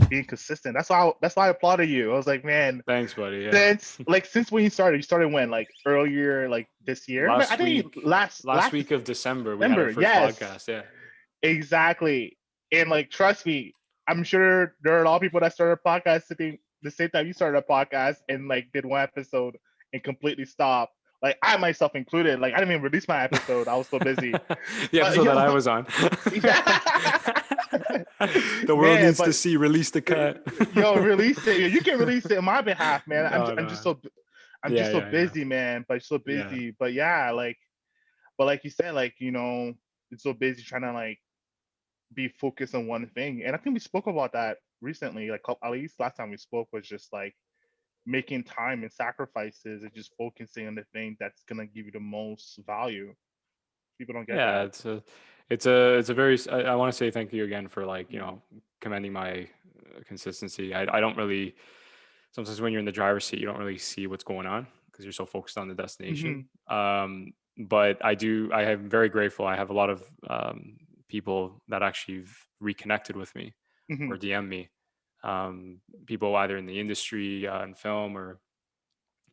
being consistent. That's why I applauded you. I was like, man, Thanks, buddy. Yeah. since when you started when, like earlier, like this year? I Last think week, last last week of December, we had our December. first Yes, podcast. Yeah. exactly. And like, trust me, I'm sure there are a lot of people that started a podcast sitting the same time you started a podcast and like did one episode and completely stopped. Like I myself included. Like I didn't even release my episode. I was so busy. The But episode that I was on. yeah. The world Man, needs to but see. Release the cut. yo, release it. You can release it on my behalf, man. No, I'm just no. so I'm Yeah, just so yeah, yeah, busy, man. But so yeah. busy. But yeah, like, but like you said, like it's so busy trying to like be focused on one thing. And I think we spoke about that recently. Like at least last time we spoke was just like making time and sacrifices and just focusing on the thing that's gonna give you the most value. People don't get Yeah, that. it's a very. I want to say thank you again for like commending my consistency. I don't really sometimes when you're in the driver's seat you don't really see what's going on because you're so focused on the Mm-hmm. destination. But I am very grateful. I have a lot of people that actually have reconnected with me Mm-hmm. or DM me. People either in the industry in film or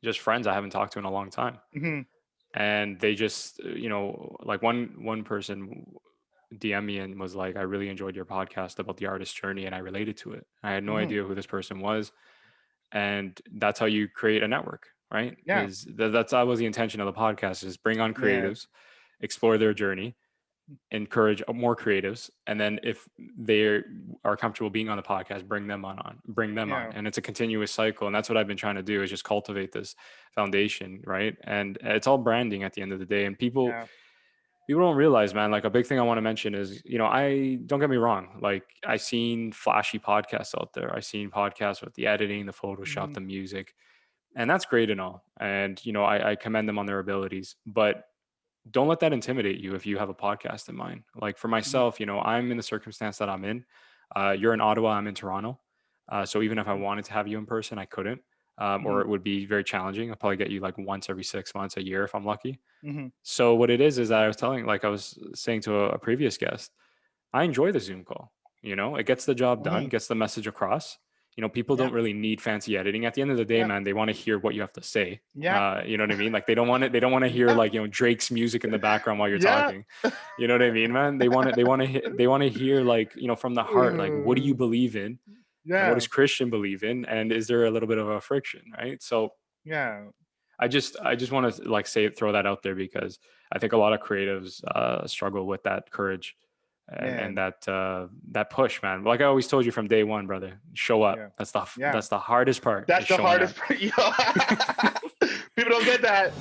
just friends I haven't talked to in a long time, Mm-hmm. and they just like one person DM me and was like, I really enjoyed your podcast about the artist journey and I related to it. I had no Mm-hmm. idea who this person was. And that's how you create a network, right? Yeah. That was the intention of the podcast, is bring on Yeah. creatives, explore their journey, encourage more creatives, and then if they are comfortable being on the podcast, bring them on, Yeah. and it's a continuous cycle. And that's what I've been trying to do, is just cultivate this foundation, right? And it's all branding at the end of the day. And Yeah. people don't realize, man, like a big thing I want to mention is, I don't get me wrong, like I seen flashy podcasts out there. I seen podcasts with the editing, the Photoshop, Mm-hmm. the music, and that's great and all. And, I commend them on their abilities, but don't let that intimidate you if you have a podcast in mind. Like for Mm-hmm. myself, I'm in the circumstance that I'm in. You're in Ottawa, I'm in Toronto. So even if I wanted to have you in person, I couldn't, or Mm-hmm. it would be very challenging. I'll probably get you like once every 6 months, a year if I'm lucky. Mm-hmm. So what it is that I was saying to a previous guest, I enjoy the Zoom call. It gets the job done, Mm-hmm. gets the message across. People Yeah. don't really need fancy editing. At the end of the day, Yeah. man, they want to hear what you have to say. Yeah. You know what I mean? Like they don't want it. They don't want to hear Yeah. like Drake's music in the background while you're Yeah. talking. You know what I mean, man? They want to hear like from the heart. Like, what do you believe in, and what Yeah. does Christian believe in, and is there a little bit of a friction, right? So Yeah. I just want to like throw that out there because I think a lot of creatives struggle with that courage and Man. that push, man. Like I always told you from day one, brother, show up. Yeah. That's the Yeah. that's the hardest part, That's is the showing hardest up. part. Yo. People don't get that.